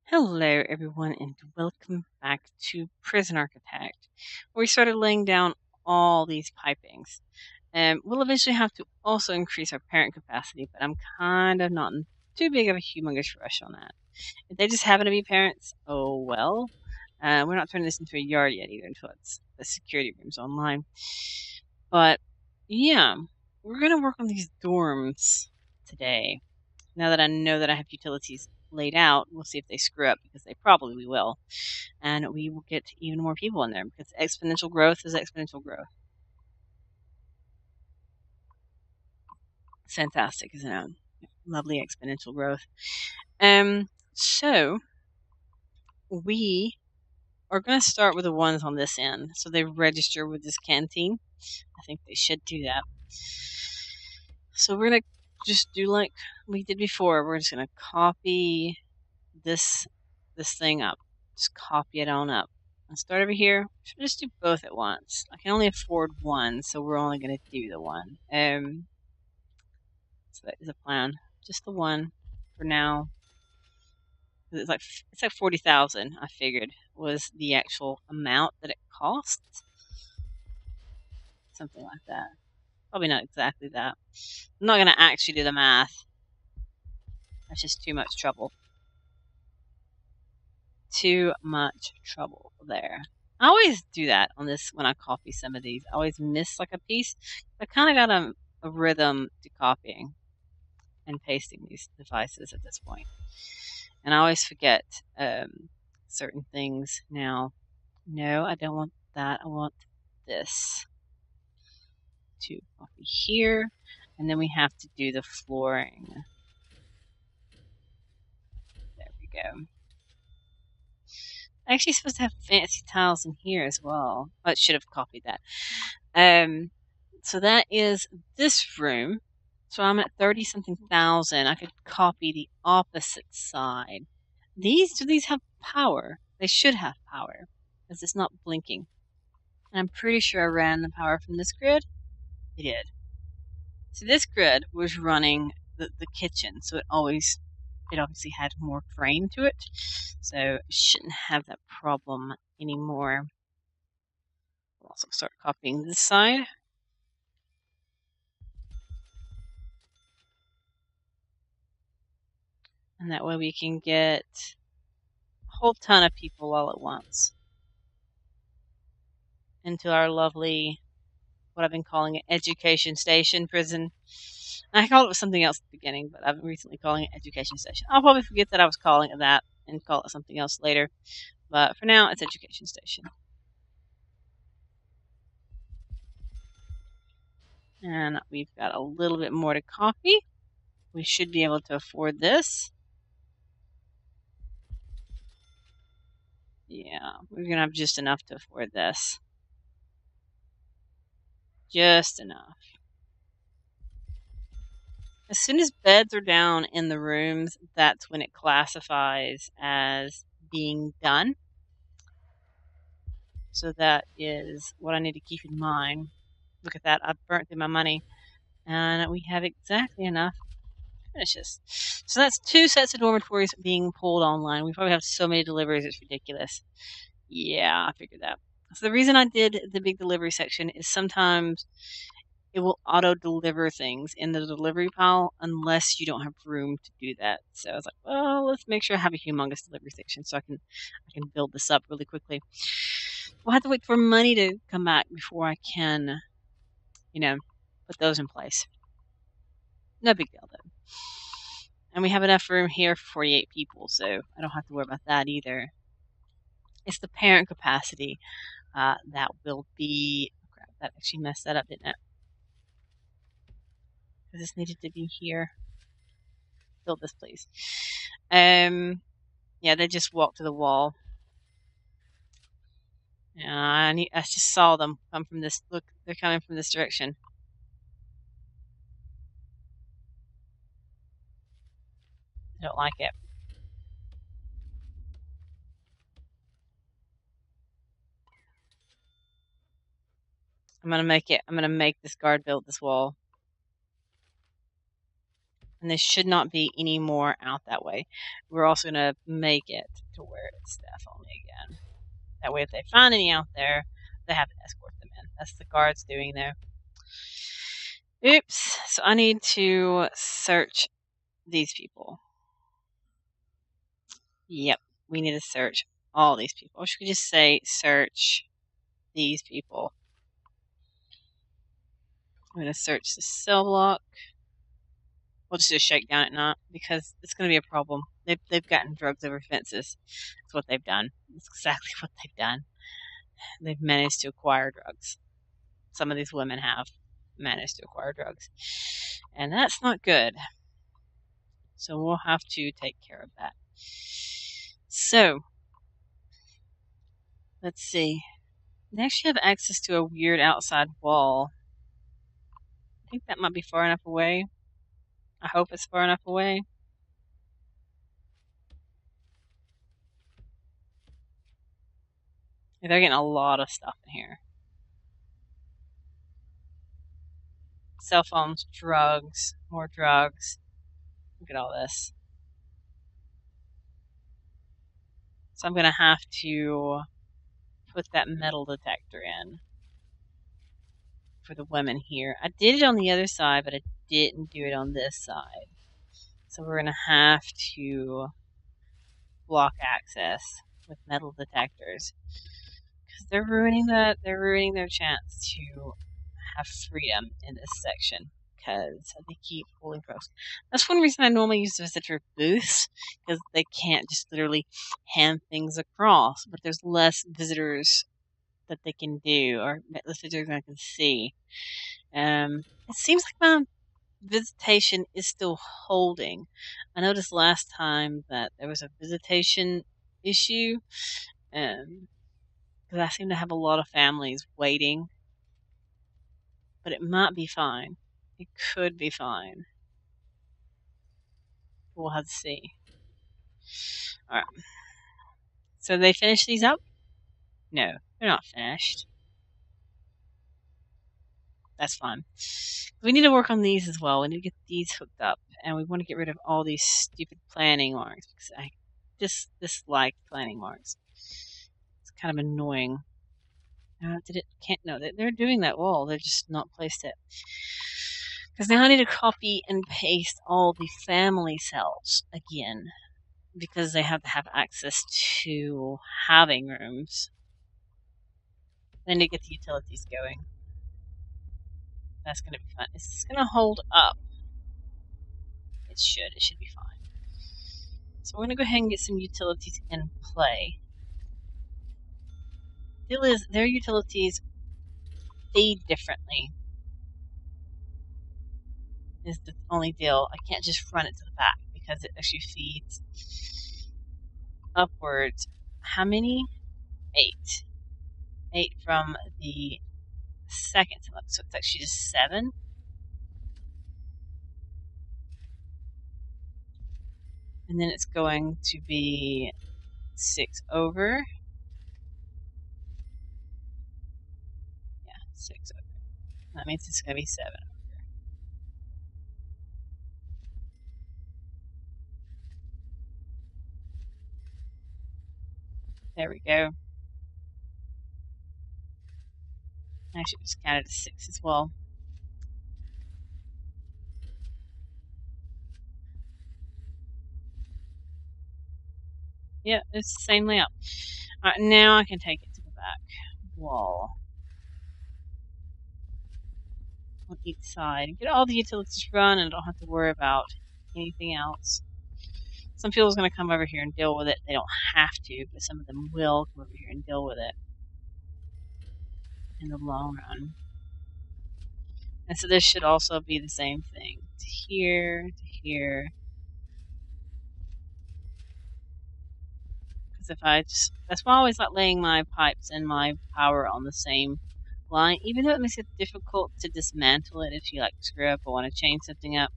Hello, everyone, and welcome back to Prison Architect, where we started laying down all these pipings. We'll eventually have to also increase our parent capacity, but I'm kind of not in too big of a humongous rush on that. If they just happen to be parents, oh well. We're not turning this into a yard yet either until it's the security room's online. But yeah, we're gonna work on these dorms today. Now that I know that I have utilities laid out, we'll see if they screw up because they probably will. And we will get even more people in there because exponential growth is exponential growth. It's fantastic, isn't it? Lovely exponential growth. So we are going to start with the ones on this end. So they register with this canteen. I think they should do that. So we're going to just do like we did before. We're just going to copy this thing up. Just copy it on up. And start over here. Should just do both at once. I can only afford one, so we're only going to do the one. So that is a plan. Just the one for now. It's like 40,000. I figured was the actual amount that it costs. Something like that. Probably not exactly that. I'm not going to actually do the math. That's just too much trouble. Too much trouble there. I always do that on this when I copy some of these. I always miss like a piece. I kind of got a rhythm to copying and pasting these devices at this point. And I always forget certain things now. No, I don't want that. I want this to copy here. And then we have to do the flooring. There we go. Actually supposed to have fancy tiles in here as well. I should have copied that. So that is this room. So I'm at 30 something thousand. I could copy the opposite side. Do these have power? They should have power because it's not blinking. And I'm pretty sure I ran the power from this grid. It did. So this grid was running the kitchen, so it obviously had more frame to it. So it shouldn't have that problem anymore. We'll also start copying this side. And that way we can get a whole ton of people all at once into our lovely, what I've been calling it, education station prison. I called it something else at the beginning, but I've been recently calling it education station. I'll probably forget that I was calling it that and call it something else later. But for now, it's education station. And we've got a little bit more to copy. We should be able to afford this. Yeah, we're going to have just enough to afford this. Just enough. As soon as beds are down in the rooms, that's when it classifies as being done. So that is what I need to keep in mind. Look at that. I've burnt through my money. And we have exactly enough to finish this. So that's 2 sets of dormitories being pulled online. We probably have so many deliveries, it's ridiculous. Yeah, I figured that. So the reason I did the big delivery section is sometimes it will auto deliver things in the delivery pile unless you don't have room to do that. So I was like, well, let's make sure I have a humongous delivery section so I can build this up really quickly. We'll have to wait for money to come back before I can, put those in place. No big deal though. And we have enough room here for 48 people, so I don't have to worry about that either. It's the parent capacity that will be. Oh crap, that actually messed that up, didn't it? Because this needed to be here. Build this, please. Yeah, they just walked to the wall. I just saw them come from this. Look, they're coming from this direction. I don't like it. I'm gonna make this guard build this wall. And they should not be any more out that way. We're also going to make it to where it's staff only again. That way, if they find any out there, they have to escort them in. That's the guards doing there. Oops. So I need to search these people. Yep. We need to search all these people. Or should we just say search these people? I'm going to search the cell block. We'll just do a shakedown at night because it's going to be a problem. They've gotten drugs over fences. That's what they've done. That's exactly what they've done. They've managed to acquire drugs. Some of these women have managed to acquire drugs. And that's not good. So we'll have to take care of that. So, let's see. They actually have access to a weird outside wall. I think that might be far enough away. I hope it's far enough away. Yeah, they're getting a lot of stuff in here. Cell phones, drugs, more drugs. Look at all this. So I'm going to have to put that metal detector in for the women here. I did it on the other side, but I didn't do it on this side. So we're going to have to block access with metal detectors because they're ruining that. They're ruining their chance to have freedom in this section because they keep pulling folks. That's one reason I normally use visitor booths because they can't just literally hand things across, but there's less visitors that they can do or less visitors I can see. It seems like my visitation is still holding. I noticed last time that there was a visitation issue because I seem to have a lot of families waiting, but it might be fine. It could be fine. We'll have to see. Alright. So they finish these up? No, they're not finished. That's fine. We need to work on these as well. We need to get these hooked up. And we want to get rid of all these stupid planning marks because I just dislike planning marks. It's kind of annoying. No, they're doing that wall. They're just not placed it. Because now I need to copy and paste all the family cells again. Because they have to have access to having rooms. I need to get the utilities going. That's going to be fun. Is this going to hold up? It should. It should be fine. So we're going to go ahead and get some utilities in play. Deal is, their utilities feed differently. Is the only deal. I can't just run it to the back because it actually feeds upwards. How many? 8. 8 from the second to left. So it's actually just 7. And then it's going to be 6 over. Yeah, 6 over. That means it's going to be 7 over. There we go. I should just count it as 6 as well. Yeah, it's the same layout. Alright, now I can take it to the back wall. On each side. Get all the utilities run and I don't have to worry about anything else. Some people's going to come over here and deal with it. They don't have to, but some of them will come over here and deal with it in the long run. And so this should also be the same thing. To here, to here. Because if I just... That's why I always like laying my pipes and my power on the same line. Even though it makes it difficult to dismantle it if you like screw up or want to change something up.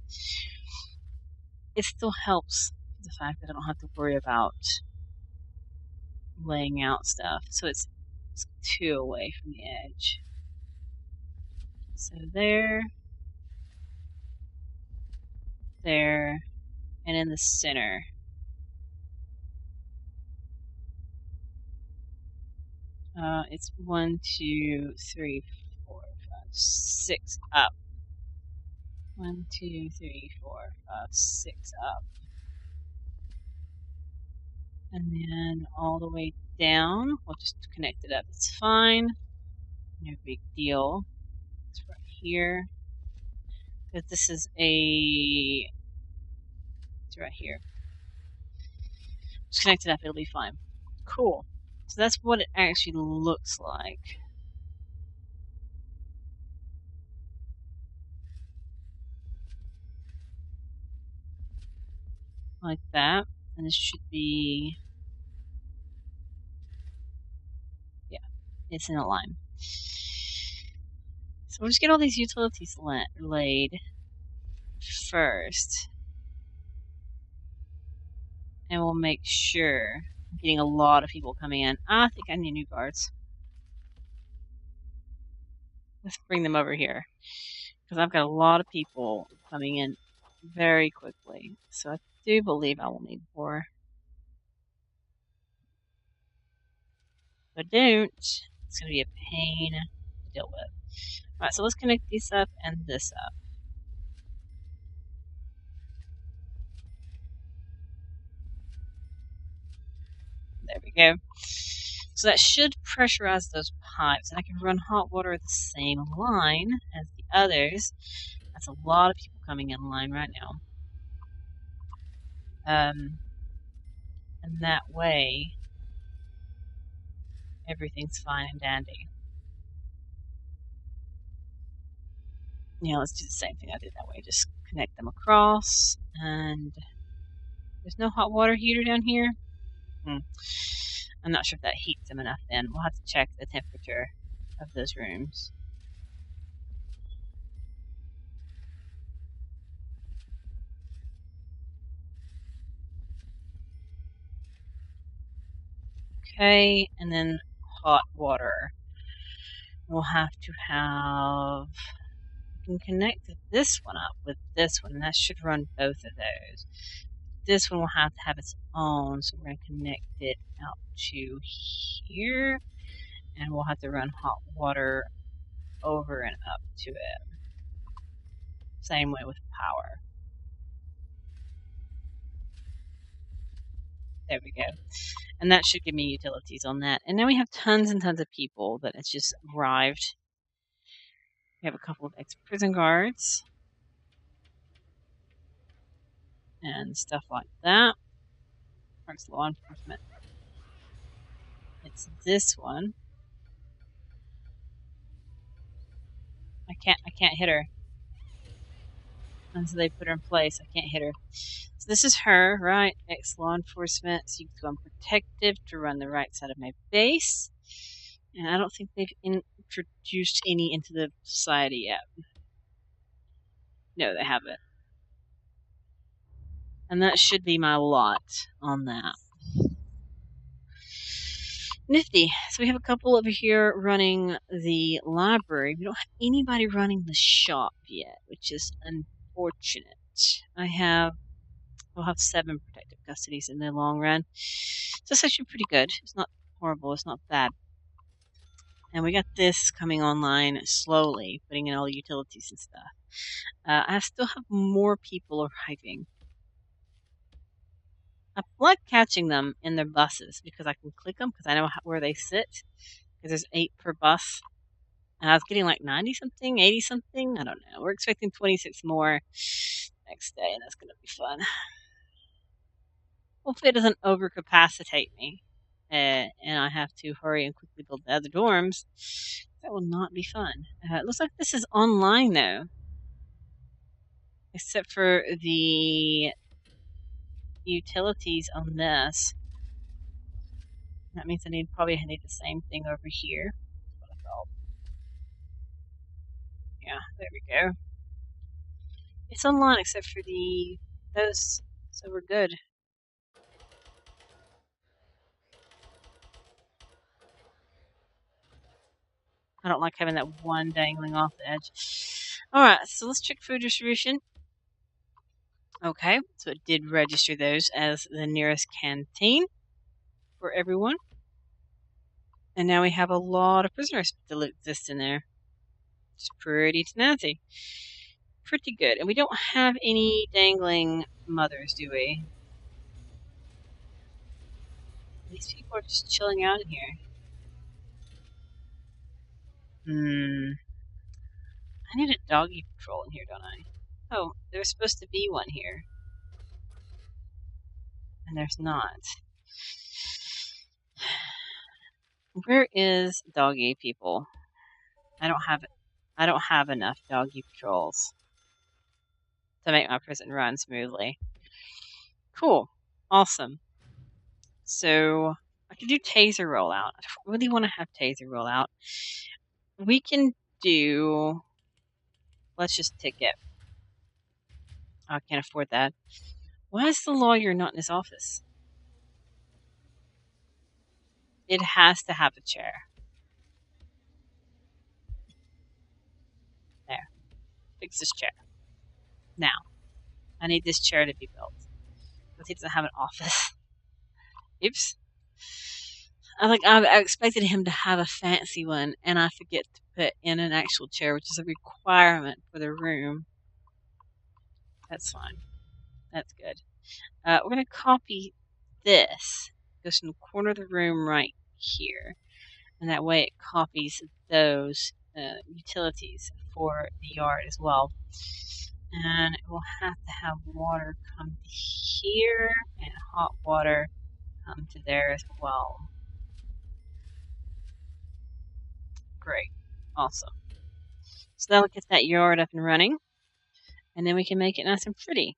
It still helps the fact that I don't have to worry about laying out stuff. So it's 2 away from the edge. So there. there, and in the center. It's 1, 2, 3, 4, 5, 6 up. 1, 2, 3, 4, 5, 6 up. And then all the way down, we'll just connect it up. It's fine. No big deal. It's right here. Because this is it's right here. Just connect it up, it'll be fine. Cool. So that's what it actually looks like. Like that. And this should be, yeah, it's in a line. So we'll just get all these utilities laid first. And we'll make sure I'm getting a lot of people coming in. I think I need new guards. Let's bring them over here. Because I've got a lot of people coming in very quickly. So I do believe I will need more. If I don't, it's going to be a pain to deal with. Alright, so let's connect this up and this up. There we go. So that should pressurize those pipes, and I can run hot water the same line as the others. That's a lot of people coming in line right now. And that way, everything's fine and dandy. Yeah, let's do the same thing I did that way. Just connect them across, and there's no hot water heater down here. I'm not sure if that heats them enough then. We'll have to check the temperature of those rooms. Okay, and then hot water. We'll have to have, we can connect this one up with this one, and that should run both of those. This one will have to have its own, so we're going to connect it out to here, and we'll have to run hot water over and up to it. Same way with power. There we go. And that should give me utilities on that. And now we have tons and tons of people that has just arrived. We have a couple of ex-prison guards. And stuff like that. Parks law enforcement. It's this one. I can't hit her. Until they put her in place, I can't hit her. So this is her, right? Ex-law enforcement. So you can go on protective to run the right side of my base. And I don't think they've introduced any into the society yet. No, they haven't. And that should be my lot on that. Nifty. So we have a couple over here running the library. We don't have anybody running the shop yet, which is unfortunate. We'll have 7 protective custodies in the long run. So it's actually pretty good. It's not horrible. It's not bad. And we got this coming online slowly, putting in all the utilities and stuff. I still have more people arriving. I like catching them in their buses because I can click them because I know where they sit. Because there's 8 per bus. And I was getting like 90 something, 80 something. I don't know. We're expecting 26 more next day, and that's going to be fun. Hopefully it doesn't overcapacitate me. And I have to hurry and quickly build the other dorms. That will not be fun. It looks like this is online though. Except for the utilities on this. That means I probably need the same thing over here. That's what I thought. Yeah, there we go. It's online except for those, so we're good. I don't like having that one dangling off the edge. Alright, so let's check food distribution. Okay, so it did register those as the nearest canteen for everyone. And now we have a lot of prisoners still exist in there. It's pretty snazzy. Pretty good. And we don't have any dangling mothers, do we? These people are just chilling out in here. I need a doggy patrol in here, don't I? Oh, there's supposed to be one here. And there's not. Where is doggy people? I don't have enough doggy patrols to make my prison run smoothly. Cool. Awesome. So I could do taser rollout. I don't really want to have taser rollout. We can do, let's just ticket. I can't afford that. Why is the lawyer not in his office? It has to have a chair. There. Fix this chair. Now, I need this chair to be built. Because he doesn't have an office. Oops. I expected him to have a fancy one, and I forget to put in an actual chair, which is a requirement for the room. That's fine. That's good. We're going to copy this. Goes from the corner of the room right here. And that way it copies those utilities for the yard as well. And it will have to have water come to here and hot water come to there as well. Great. Awesome. So that'll get that yard up and running. And then we can make it nice and pretty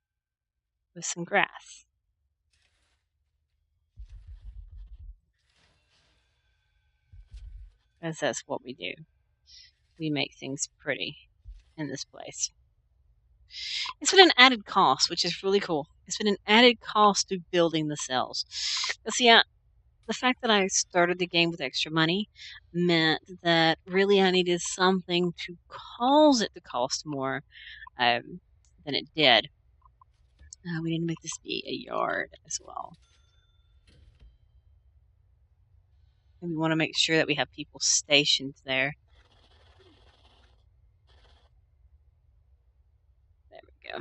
with some grass. Because that's what we do. We make things pretty in this place. It's been an added cost, which is really cool. It's been an added cost to building the cells. But see, the fact that I started the game with extra money meant that really I needed something to cause it to cost more than it did. We need to make this be a yard as well. And we want to make sure that we have people stationed there. There we go.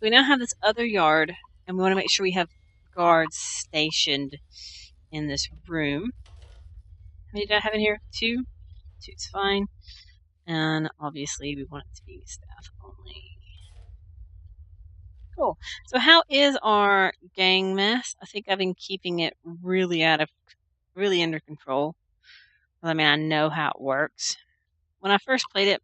We now have this other yard, and we want to make sure we have guards stationed in this room. How many do I have in here? 2? 2's fine. And obviously we want it to be staff only. Cool. So how is our gang mess? I think I've been keeping it really under control. I mean, I know how it works. When I first played it,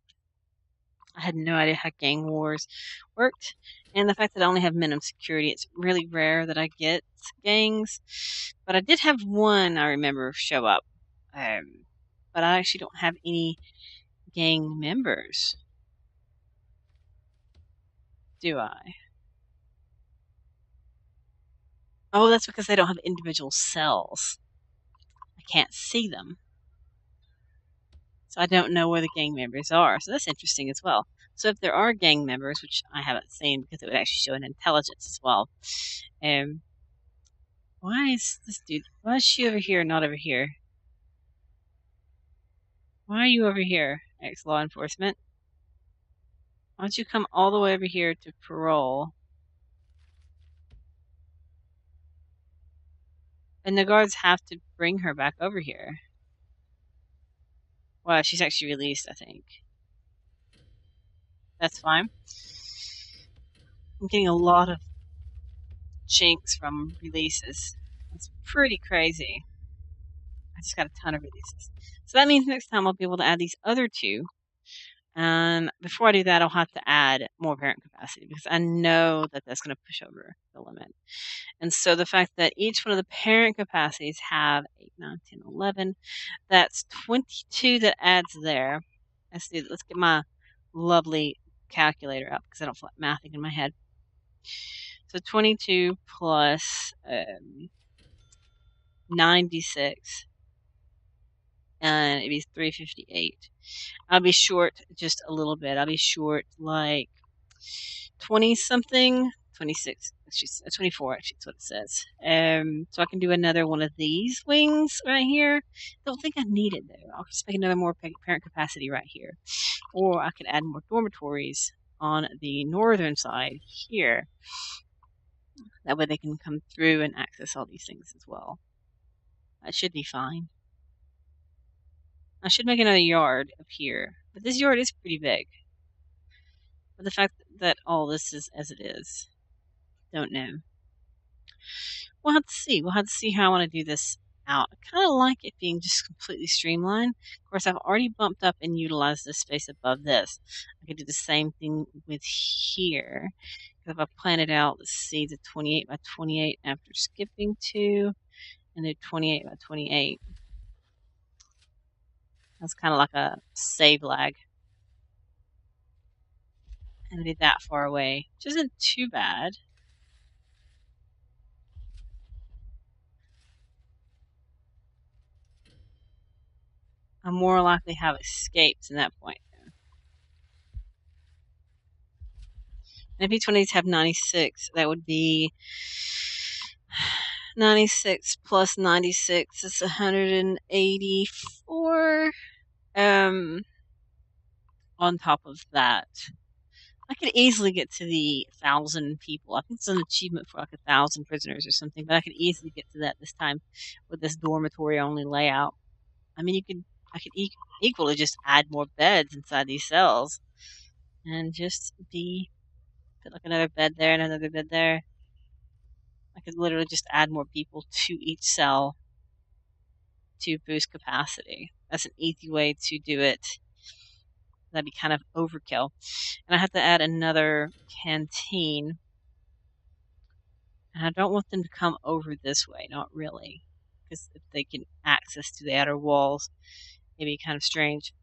I had no idea how gang wars worked. And the fact that I only have minimum security, it's really rare that I get gangs. But I did have one, I remember, show up. But I actually don't have any gang members. Do I? Oh, that's because they don't have individual cells. I can't see them. So I don't know where the gang members are. So that's interesting as well. So if there are gang members, which I haven't seen because it would actually show an intelligence as well. Why is this dude? Why is she over here, not over here? Why are you over here, ex-law enforcement? Why don't you come all the way over here to parole? And the guards have to bring her back over here. Well, she's actually released, I think. That's fine. I'm getting a lot of chinks from releases. It's pretty crazy. I just got a ton of releases. So that means next time I'll be able to add these other 2. And before I do that, I'll have to add more parent capacity because I know that that's going to push over the limit. And so the fact that each one of the parent capacities have 8, 9, 10, 11, that's 22 that adds there. Let's get my lovely calculator up because I don't feel like mathing in my head. So 22 plus 96, and it'd be 358. I'll be short just a little bit. I'll be short like 20 something, 26, 24 actually, that's what it says. So I can do another one of these wings right here. Don't think I need it though. I'll just make another more parent capacity right here. Or I could add more dormitories on the northern side here. That way they can come through and access all these things as well. That should be fine. I should make another yard up here. But this yard is pretty big. But the fact that all this is as it is, don't know. We'll have to see. We'll have to see how I want to do this out. I kind of like it being just completely streamlined. Of course, I've already bumped up and utilized this space above this. I could do the same thing with here. If I plan it out, let's see, the 28 by 28 after skipping 2, and the 28 by 28. That's kind of like a save lag. And be that far away, which isn't too bad. I'm more likely to have escapes in that point. And if each have 96, that would be 96 plus 96 is 184. On top of that, I could easily get to the 1,000 people. I think it's an achievement for like 1,000 prisoners or something, but I could easily get to that this time with this dormitory only layout. I mean, I could equally just add more beds inside these cells, and just put like another bed there and another bed there. I could literally just add more people to each cell to boost capacity. That's an easy way to do it. That'd be kind of overkill. And I have to add another canteen. And I don't want them to come over this way, not really. Because if they can access to the outer walls, it'd be kind of strange.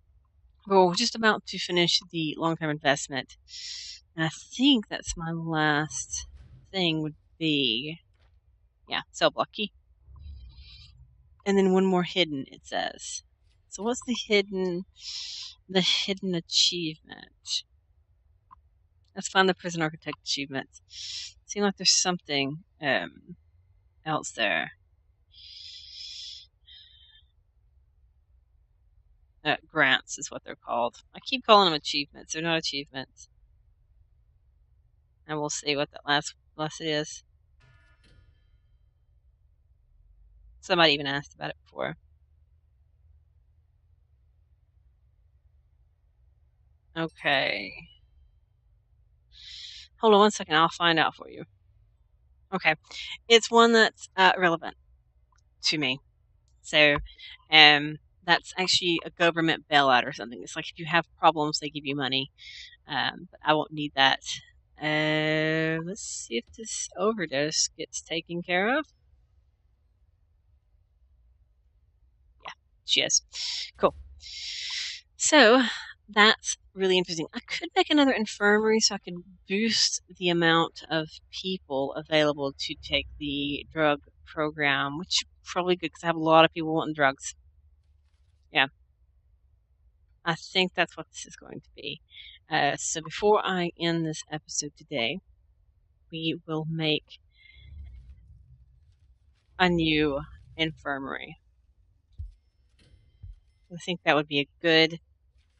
But we're just about to finish the long-term investment. And I think that's my last thing would be, yeah, cell block key. And then one more hidden, it says. So what's the hidden achievement? Let's find the prison architect achievement. Seems like there's something else there. Grants is what they're called. I keep calling them achievements. They're not achievements. And we'll see what that last is. Somebody even asked about it before. Okay. Hold on one second. I'll find out for you. Okay. It's one that's relevant to me. So, that's actually a government bailout or something. It's like if you have problems, they give you money. But I won't need that. Let's see if this overdose gets taken care of. Yeah, she is. Cool. So, that's really interesting. I could make another infirmary so I can boost the amount of people available to take the drug program, which is probably good because I have a lot of people wanting drugs. Yeah. I think that's what this is going to be. So before I end this episode today, we will make a new infirmary. I think that would be a good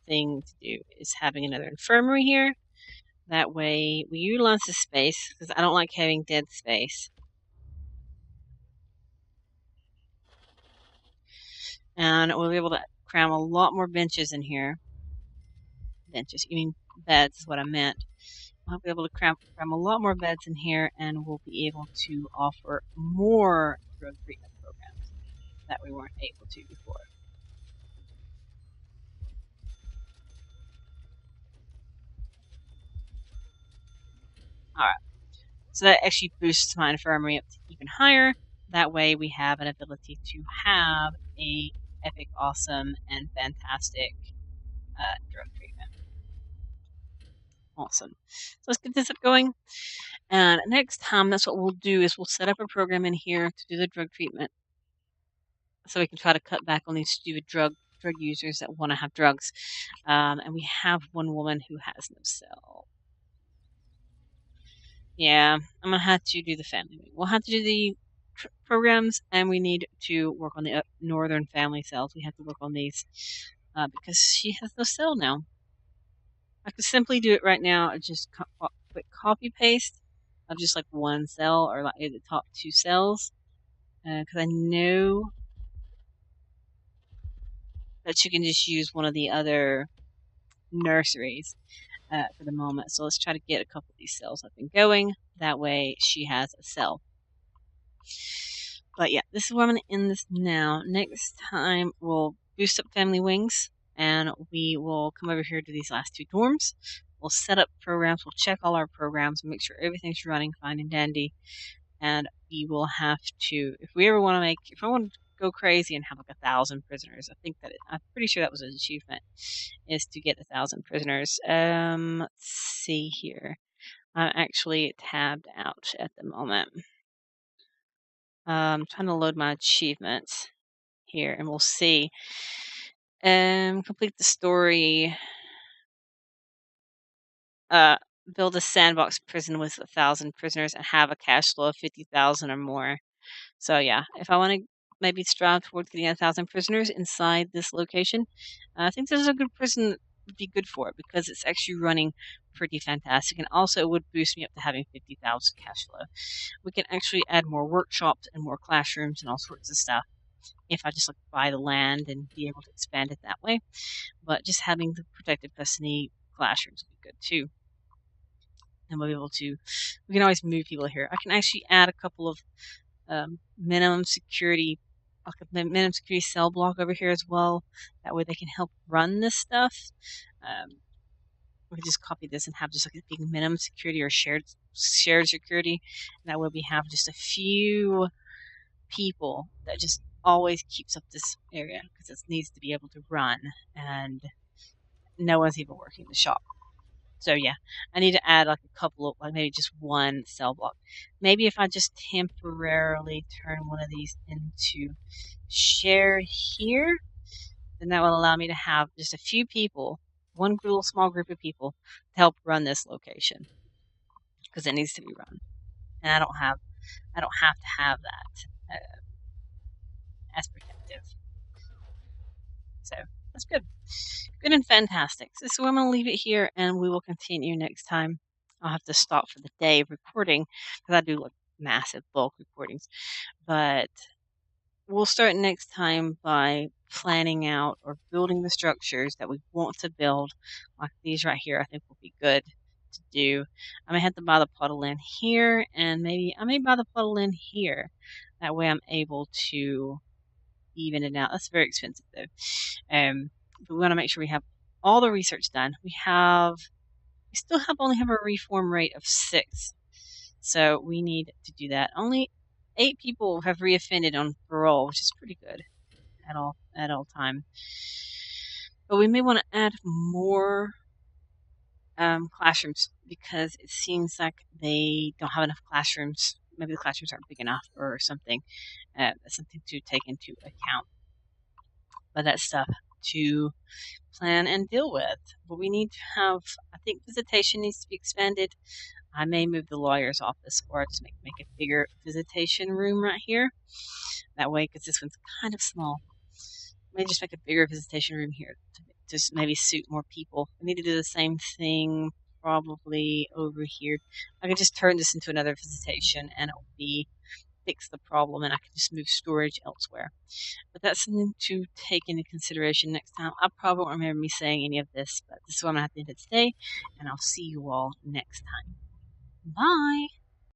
thing to do, is having another infirmary here. That way we utilize the space, because I don't like having dead space. And we'll be able to cram a lot more benches in here. Benches, you mean beds is what I meant. We'll be able to cram a lot more beds in here, and we'll be able to offer more drug treatment programs that we weren't able to before. Alright, so that actually boosts my infirmary up to even higher. That way we have an ability to have a epic, awesome, and fantastic drug treatment. Awesome. So let's get this up going. And next time, that's what we'll do, is we'll set up a program in here to do the drug treatment, so we can try to cut back on these stupid drug users that want to have drugs. And we have one woman who has no cell. Yeah, I'm gonna have to do the family wing. We'll have to do the programs, and we need to work on the northern family cells. We have to work on these because she has no cell now. I could simply do it right now. And just quick copy paste of just like one cell or like the top two cells because I know that you can just use one of the other nurseries for the moment. So let's try to get a couple of these cells up and going. That way she has a cell. But yeah, this is where I'm going to end this now. Next time we'll boost up family wings and we will come over here to these last two dorms. We'll set up programs. We'll check all our programs, make sure everything's running fine and dandy. And we will have to, if we ever want to make, if I want to go crazy and have like 1,000 prisoners, I'm pretty sure that was an achievement, is to get 1,000 prisoners. Let's see here. I'm actually tabbed out at the moment. I'm trying to load my achievements here, and we'll see. Complete the story. Build a sandbox prison with 1,000 prisoners and have a cash flow of 50,000 or more. So yeah, if I want to maybe strive towards getting 1,000 prisoners inside this location, I think this is a good prison that would be good for it because it's actually running pretty fantastic, and also it would boost me up to having 50,000 cash flow. We can actually add more workshops and more classrooms and all sorts of stuff if I just like buy the land and be able to expand it that way. But just having the protected custody classrooms would be good too. And we'll be able to, we can always move people here. I can actually add a couple of minimum security, like a minimum security cell block over here as well. That way they can help run this stuff. We can just copy this and have just like a big minimum security or shared security. And that way we have just a few people that just always keeps up this area because it needs to be able to run, and no one's even working the shop. So yeah, I need to add like a couple of, like maybe just one cell block. Maybe if I just temporarily turn one of these into shared here, then that will allow me to have just a few people, one little small group of people to help run this location because it needs to be run, and I don't have to have that as protective. So that's good. Good and fantastic. So I'm going to leave it here and we will continue next time. I'll have to stop for the day of recording because I do like massive bulk recordings. But we'll start next time by planning out or building the structures that we want to build. Like these right here, I think will be good to do. I may have to buy the plot of land here, and maybe I may buy the plot of land here. That way I'm able to even it out. That's very expensive though. But we want to make sure we have all the research done. We still only have a reform rate of 6, so we need to do that. Only 8 people have reoffended on parole, which is pretty good at all time. But we may want to add more classrooms because it seems like they don't have enough classrooms. Maybe the classrooms aren't big enough or something. That's something to take into account. But that's stuff to plan and deal with. But we need to have, I think visitation needs to be expanded. I may move the lawyer's office or just make a bigger visitation room right here. That way, because this one's kind of small. I may just make a bigger visitation room here to just maybe suit more people. I need to do the same thing probably over here. I could just turn this into another visitation and it will be fix the problem and I can just move storage elsewhere. But that's something to take into consideration next time. I probably won't remember me saying any of this, but this is what I'm going to have to end it today, and I'll see you all next time. Bye!